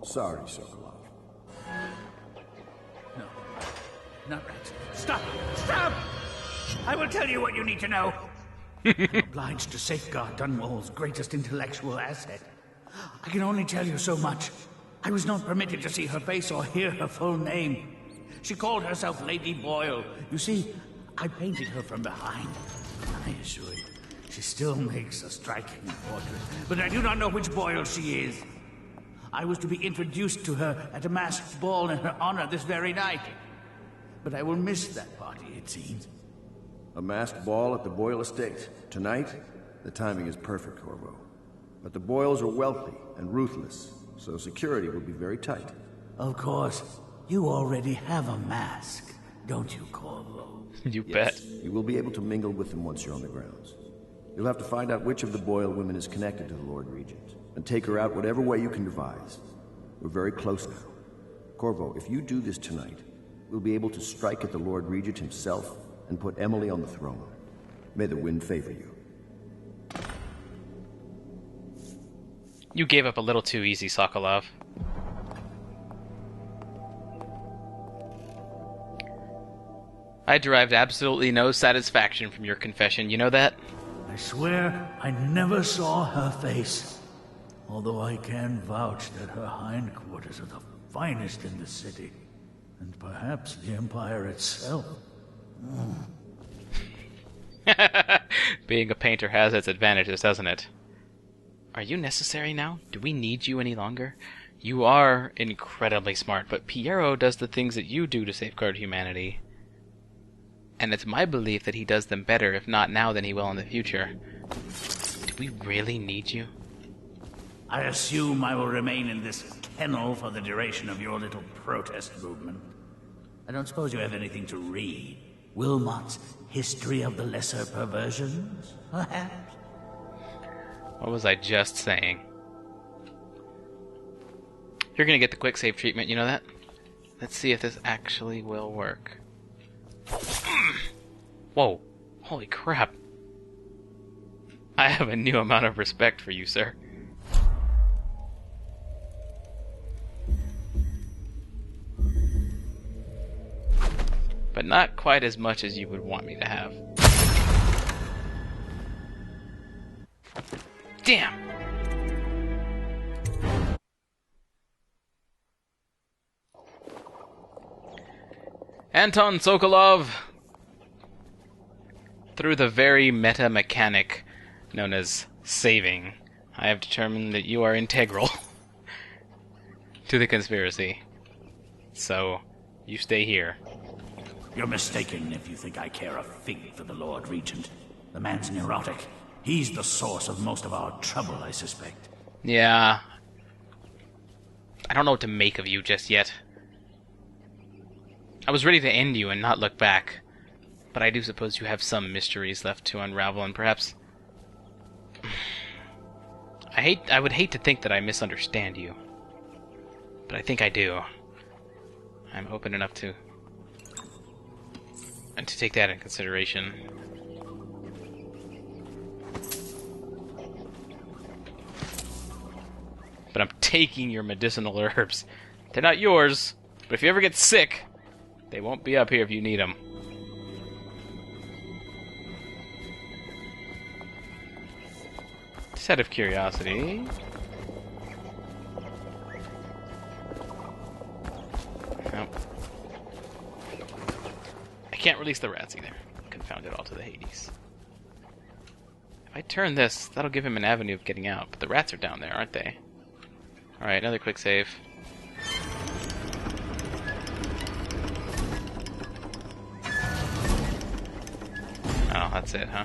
Sorry, Sokolov. No, not rats. Stop! Stop! I will tell you what you need to know. I'm obliged to safeguard Dunwall's greatest intellectual asset. I can only tell you so much. I was not permitted to see her face or hear her full name. She called herself Lady Boyle. You see, I painted her from behind. I assure you, she still makes a striking portrait, but I do not know which Boyle she is. I was to be introduced to her at a masked ball in her honor this very night. But I will miss that party, it seems. A masked ball at the Boyle estate. Tonight? The timing is perfect, Corvo. But the Boyles are wealthy and ruthless, so security will be very tight. Of course. You already have a mask, don't you, Corvo? You Yes, bet. you will be able to mingle with them once you're on the grounds. You'll have to find out which of the Boyle women is connected to the Lord Regent, and take her out whatever way you can devise. We're very close now. Corvo, if you do this tonight, we'll be able to strike at the Lord Regent himself and put Emily on the throne. May the wind favor you. You gave up a little too easy, Sokolov. I derived absolutely no satisfaction from your confession, you know that? I swear I never saw her face. Although I can vouch that her hindquarters are the finest in the city. And perhaps the Empire itself. Being a painter has its advantages, doesn't it? Are you necessary now? Do we need you any longer? You are incredibly smart, but Piero does the things that you do to safeguard humanity. And it's my belief that he does them better, if not now, than he will in the future. Do we really need you? I assume I will remain in this kennel for the duration of your little protest movement. I don't suppose you have anything to read. Wilmot's History of the Lesser Perversions, perhaps? What was I just saying? You're gonna get the quick save treatment, you know that? Let's see if this actually will work. Whoa. Holy crap. I have a new amount of respect for you, sir. But not quite as much as you would want me to have. Damn! Anton Sokolov! Through the very meta mechanic known as saving, I have determined that you are integral to the conspiracy. So, you stay here. You're mistaken if you think I care a fig for the Lord Regent. The man's neurotic. He's the source of most of our trouble, I suspect. Yeah. I don't know what to make of you just yet. I was ready to end you and not look back. But I do suppose you have some mysteries left to unravel, and perhaps... I would hate to think that I misunderstand you. But I think I do. I'm open enough to take that in consideration. But I'm taking your medicinal herbs. They're not yours, but if you ever get sick, they won't be up here if you need them. Just out of curiosity... Nope. I can't release the rats either. Confound it all to the Hades. If I turn this, that'll give him an avenue of getting out, but the rats are down there, aren't they? Alright, another quick save. Oh, that's it, huh?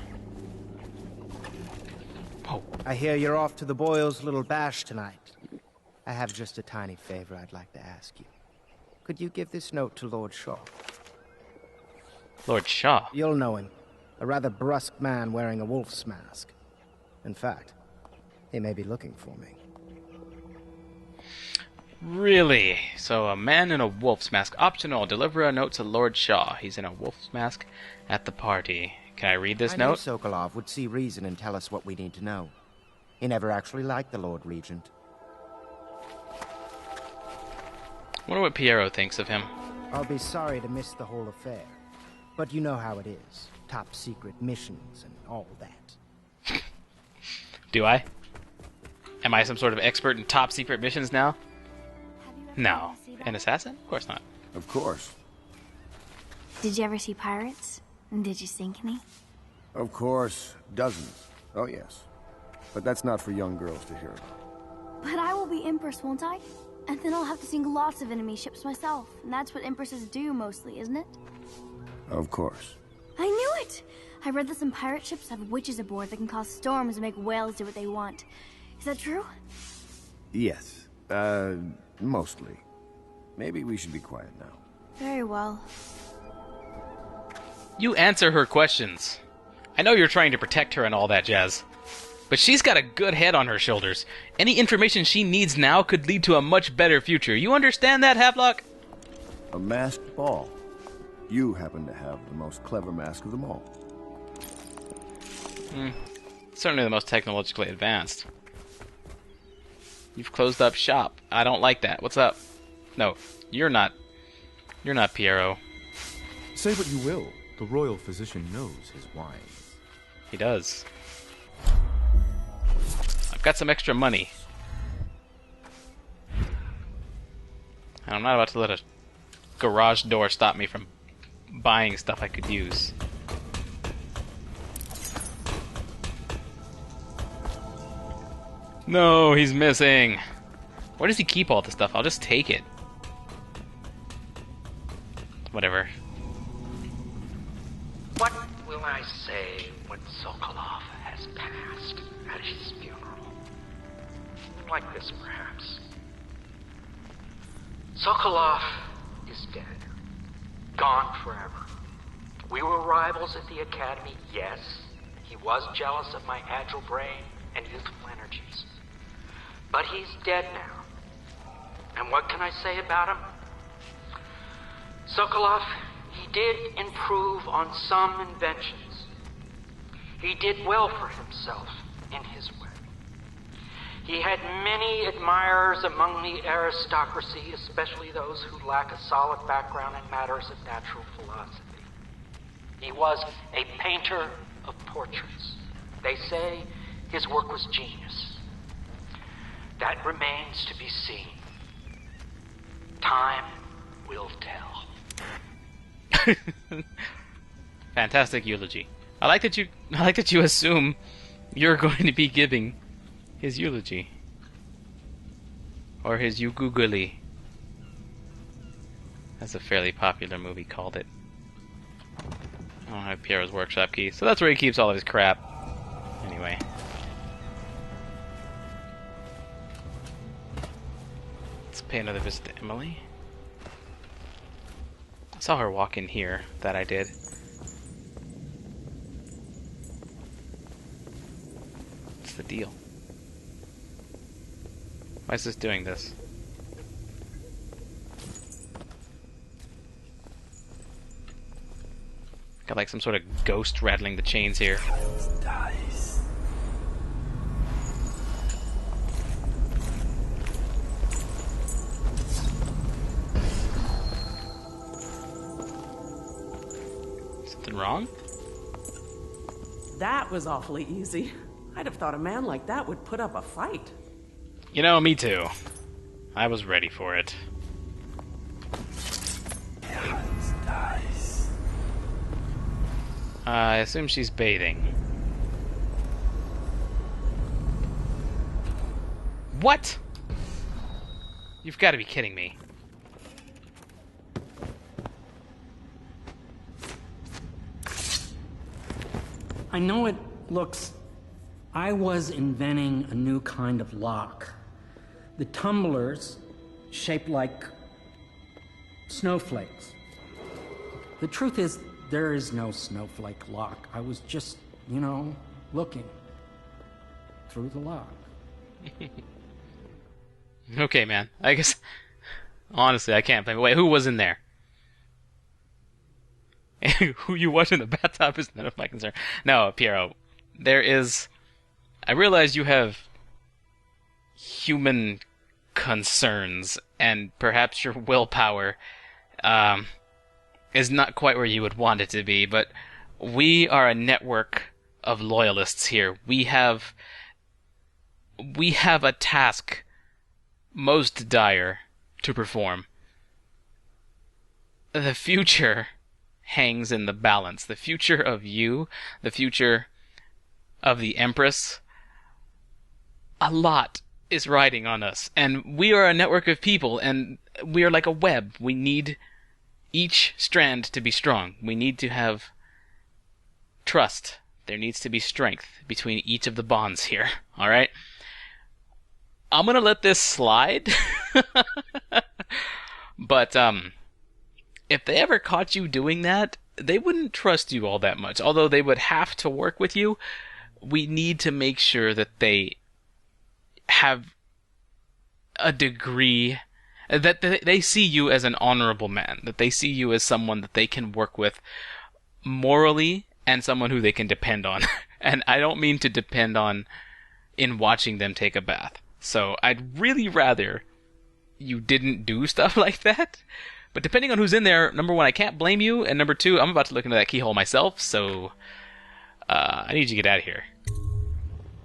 Whoa. I hear you're off to the Boyles' little bash tonight. I have just a tiny favor I'd like to ask you. Could you give this note to Lord Shaw? Lord Shaw? You'll know him. A rather brusque man wearing a wolf's mask. In fact, he may be looking for me. Really? So a man in a wolf's mask. Optional. Deliver a note to Lord Shaw. He's in a wolf's mask at the party. Can I read this I note? knew Sokolov would see reason and tell us what we need to know. He never actually liked the Lord Regent. Wonder what Piero thinks of him. I'll be sorry to miss the whole affair. But you know how it is. Top secret missions and all that. Do I? Am I some sort of expert in top secret missions now? No. An assassin? Of course not. Of course. Did you ever see pirates? And did you sink any? Of course. Dozens. Oh, yes. But that's not for young girls to hear about. But I will be Empress, won't I? And then I'll have to sink lots of enemy ships myself. And that's what Empresses do mostly, isn't it? Of course. I knew it! I read that some pirate ships have witches aboard that can cause storms and make whales do what they want. Is that true? Yes. Mostly. Maybe we should be quiet now. Very well. You answer her questions. I know you're trying to protect her and all that jazz. But she's got a good head on her shoulders. Any information she needs now could lead to a much better future. You understand that, Havelock? A masked ball. You happen to have the most clever mask of them all. Certainly the most technologically advanced. You've closed up shop. I don't like that. What's up? No, you're not. You're not Piero. Say what you will. The royal physician knows his wine. He does. I've got some extra money. And I'm not about to let a garage door stop me from buying stuff I could use. No, he's missing. Where does he keep all this stuff? I'll just take it. Whatever. What will I say when Sokolov has passed at his funeral? Like this, perhaps. Sokolov is dead. Gone forever. We were rivals at the academy, yes. He was jealous of my agile brain and youthful energies. But he's dead now. And what can I say about him? Sokolov, he did improve on some inventions. He did well for himself in his way. He had many admirers among the aristocracy, especially those who lack a solid background in matters of natural philosophy. He was a painter of portraits. They say his work was genius. That remains to be seen. Time will tell. Fantastic eulogy. I like that you assume you're going to be giving his eulogy. Or his ugoogly. That's a fairly popular movie called it. I don't have Piero's workshop key, so that's where he keeps all of his crap. Anyway. Let's pay another visit to Emily. I saw her walk in here. That I did. What's the deal? Why is this doing this? Got like some sort of ghost rattling the chains here. Something wrong? That was awfully easy. I'd have thought a man like that would put up a fight. You know, me too. I was ready for it. I assume she's bathing. What? You've got to be kidding me. I know it looks... I was inventing a new kind of lock. The tumblers shaped like snowflakes. The truth is, there is no snowflake lock. I was just, you know, looking through the lock. Okay, man. I guess... Honestly, I can't blame... Wait, who was in there? Who you watch in the bathtub is none of my concern. No, Piero. There is... I realize you have human concerns, and perhaps your willpower is not quite where you would want it to be, but we are a network of loyalists here. We have a task most dire to perform. The future hangs in the balance. The future of you, the future of the Empress, a lot is riding on us. And we are a network of people, and we are like a web. We need each strand to be strong. We need to have trust. There needs to be strength between each of the bonds here. Alright? I'm gonna let this slide. But, if they ever caught you doing that, they wouldn't trust you all that much. Although they would have to work with you, we need to make sure that they have a degree, that they see you as an honorable man, that they see you as someone that they can work with morally, and someone who they can depend on. And I don't mean to depend on in watching them take a bath. So I'd really rather you didn't do stuff like that. But depending on who's in there, number one, I can't blame you, and number two, I'm about to look into that keyhole myself, so I need you to get out of here.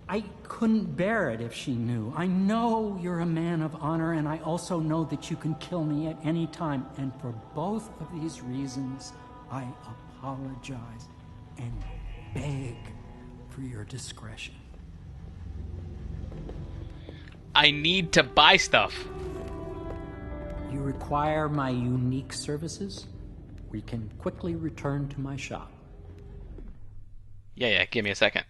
I couldn't bear it if she knew. I know you're a man of honor, and I also know that you can kill me at any time. And for both of these reasons, I apologize and beg for your discretion. I need to buy stuff. You require my unique services? We can quickly return to my shop. Yeah, give me a second.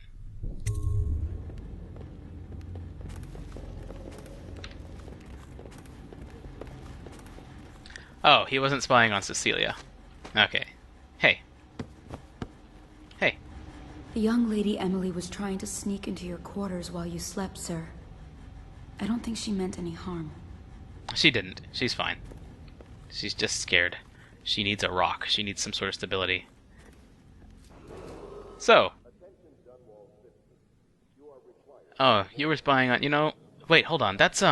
Oh, he wasn't spying on Cecilia. Okay. Hey. Hey. The young lady Emily was trying to sneak into your quarters while you slept, sir. I don't think she meant any harm. She didn't. She's fine. She's just scared. She needs a rock. She needs some sort of stability. So. Oh, you were spying on... You know... Wait, hold on. That's,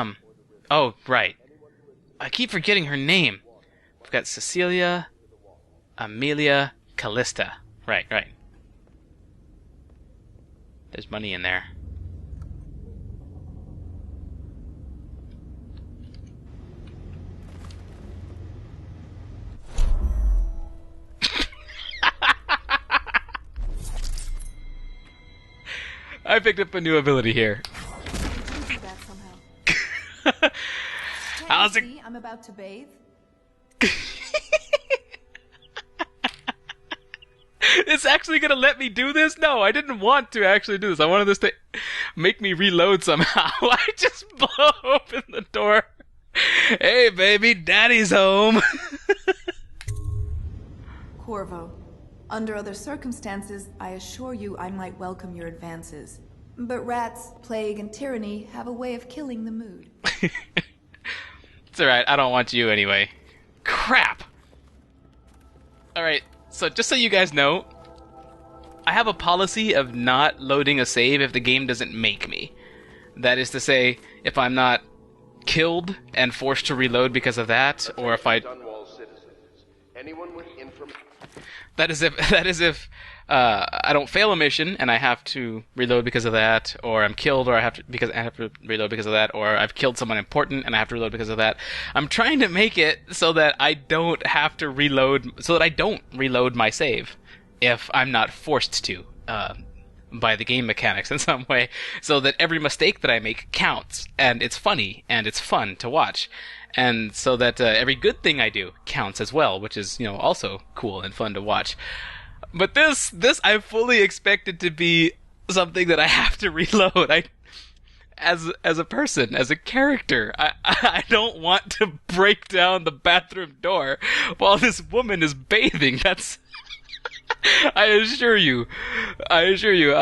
Oh, right. I keep forgetting her name. We've got Cecilia... Amelia Callista. Right. There's money in there. I picked up a new ability here. Do that somehow. How's it? I'm about to bathe. It's actually gonna let me do this? No, I didn't want to actually do this. I wanted this to make me reload somehow. I just blow open the door. Hey, baby, daddy's home. Corvo, under other circumstances, I assure you I might welcome your advances. But rats, plague, and tyranny have a way of killing the mood. It's alright, I don't want you anyway. Crap! Alright, so just so you guys know, I have a policy of not loading a save if the game doesn't make me. That is to say, if I'm not killed and forced to reload because of that, or if I... That is if I don't fail a mission and I have to reload because of that, or I'm killed or I have to reload because of that, or I've killed someone important and I have to reload because of that. I'm trying to make it so that I don't have to reload, so that I don't reload my save if I'm not forced to by the game mechanics in some way, so that every mistake that I make counts, and it's funny and it's fun to watch. And so that every good thing I do counts as well, which is, also cool and fun to watch. But this I fully expected to be something that I have to reload. As a person, as a character, I don't want to break down the bathroom door while this woman is bathing. That's... I assure you, I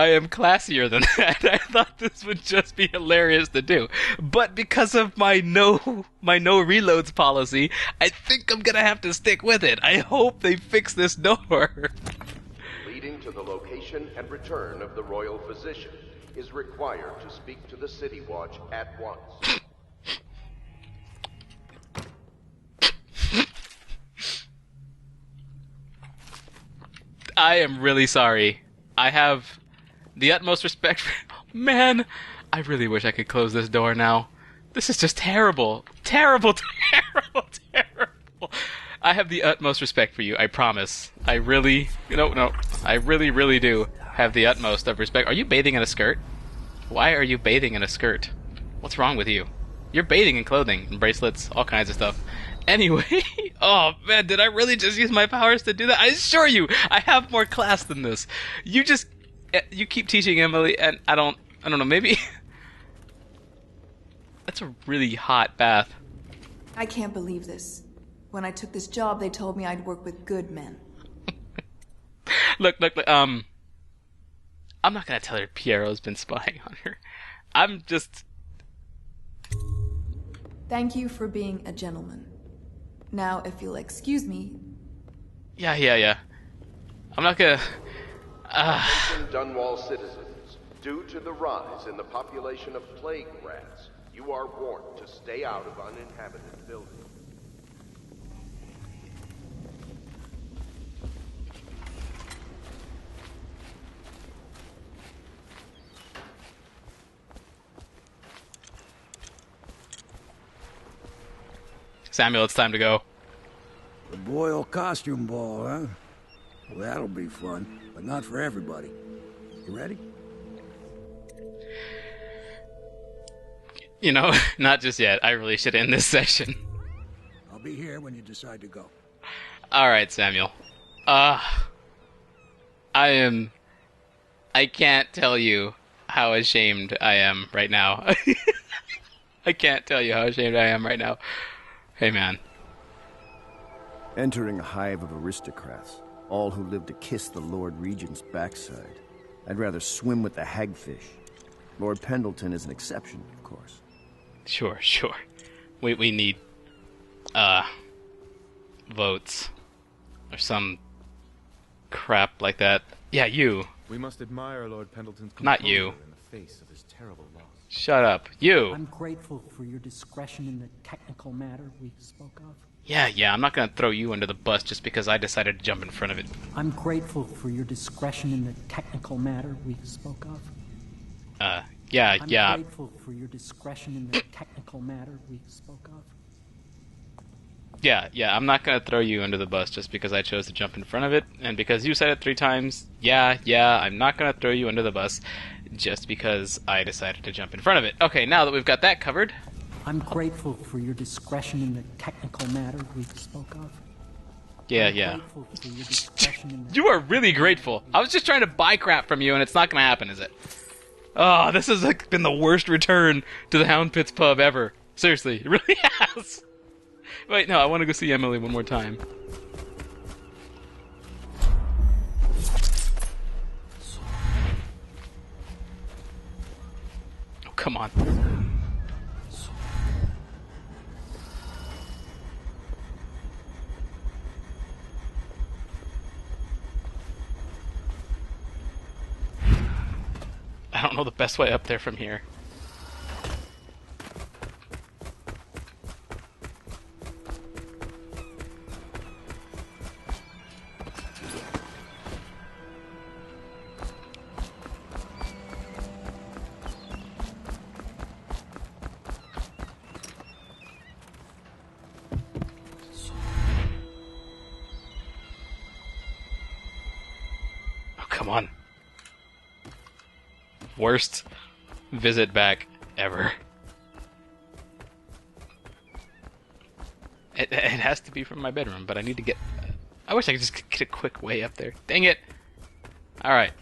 am classier than that. I thought this would just be hilarious to do. But because of my no reloads policy, I think I'm gonna have to stick with it. I hope they fix this door. Leading to the location and return of the royal physician is required to speak to the City Watch at once. I am really sorry. I have the utmost respect for... Man, I really wish I could close this door now. This is just terrible. Terrible, terrible, terrible. I have the utmost respect for you, I promise. I really... No. I really, really do have the utmost of respect. Are you bathing in a skirt? Why are you bathing in a skirt? What's wrong with you? You're bathing in clothing and bracelets, all kinds of stuff. Anyway, oh man, did I really just use my powers to do that? I assure you, I have more class than this. You keep teaching Emily, and I don't know, maybe... That's a really hot bath. I can't believe this. When I took this job, they told me I'd work with good men. Look, I'm not gonna tell her Piero's been spying on her. I'm just... Thank you for being a gentleman. Now, if you'll excuse me... Yeah. I'm not gonna... Attention Dunwall citizens. Due to the rise in the population of plague rats, you are warned to stay out of uninhabited buildings. Samuel, it's time to go. The Boyle costume ball, huh? Well, that'll be fun, but not for everybody. You ready? You know, not just yet. I really should end this session. I'll be here when you decide to go. Alright, Samuel. I can't tell you how ashamed I am right now. I can't tell you how ashamed I am right now. Hey, man. Entering a hive of aristocrats, all who live to kiss the Lord Regent's backside. I'd rather swim with the hagfish. Lord Pendleton is an exception, of course. Sure. We need, votes. Or some crap like that. Yeah, you. We must admire Lord Pendleton's Not you. in the face of his terrible loss. Shut up. You. I'm grateful for your discretion in the technical matter we spoke of. Yeah, I'm not gonna throw you under the bus just because I decided to jump in front of it. I'm grateful for your discretion in the technical matter we spoke of. Yeah. I'm grateful for your discretion in the technical matter we spoke of. Yeah, I'm not gonna throw you under the bus just because I chose to jump in front of it, and because you said it 3 times. Yeah, I'm not gonna throw you under the bus just because I decided to jump in front of it. Okay, now that we've got that covered... I'm grateful for your discretion in the technical matter we spoke of. Yeah. Grateful for your discretion in the... You are really grateful. I was just trying to buy crap from you, and it's not gonna happen, is it? Oh, this has been the worst return to the Hound Pits pub ever. Seriously, it really has. Wait, no, I want to go see Emily one more time. Oh, come on. I don't know the best way up there from here. Come on. Worst visit back ever. It has to be from my bedroom, but I need to get... I wish I could just get a quick way up there. Dang it! Alright.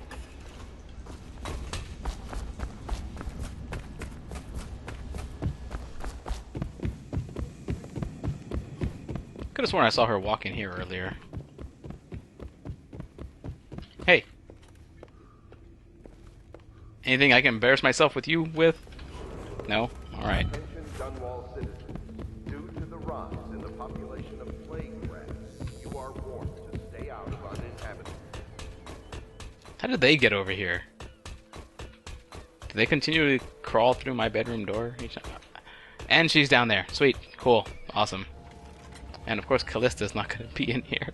Could have sworn I saw her walk in here earlier. Hey. Anything I can embarrass myself with you with? No? Alright. Attention Dunwall citizens. Due to the rise in the population of plague rats, you are warned to stay out of uninhabited. How did they get over here? Do they continue to crawl through my bedroom door? And she's down there. Sweet. Cool. Awesome. And of course Callista's not going to be in here.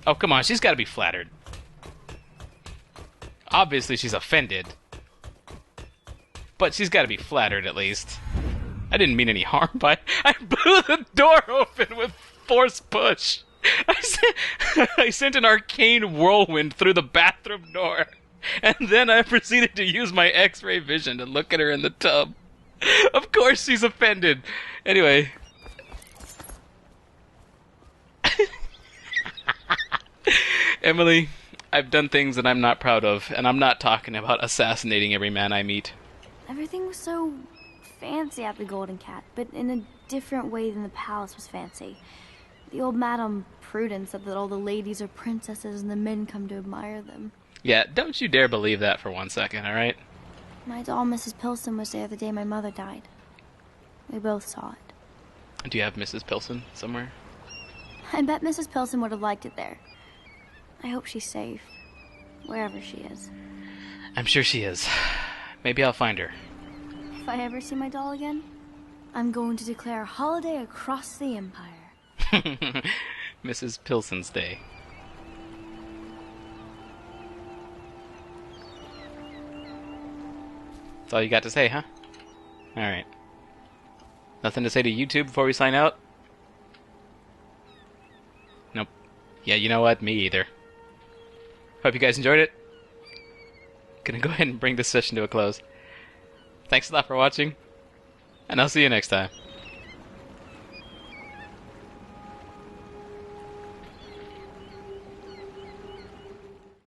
Oh, come on, she's got to be flattered. Obviously, she's offended. But she's got to be flattered, at least. I didn't mean any harm by... I blew the door open with force push. I sent an arcane whirlwind through the bathroom door. And then I proceeded to use my X-ray vision to look at her in the tub. Of course she's offended. Anyway. Emily, I've done things that I'm not proud of, and I'm not talking about assassinating every man I meet. Everything was so fancy at the Golden Cat, but in a different way than the palace was fancy. The old Madame Prudence said that all the ladies are princesses and the men come to admire them. Yeah, don't you dare believe that for 1 second, alright? My doll, Mrs. Pilson, was there the day my mother died. We both saw it. Do you have Mrs. Pilson somewhere? I bet Mrs. Pilson would have liked it there. I hope she's safe, wherever she is. I'm sure she is. Maybe I'll find her. If I ever see my doll again, I'm going to declare a holiday across the empire. Mrs. Pilson's Day. That's all you got to say, huh? Alright. Nothing to say to YouTube before we sign out? Nope. Yeah, you know what? Me either. Hope you guys enjoyed it. Gonna go ahead and bring this session to a close. Thanks a lot for watching, and I'll see you next time.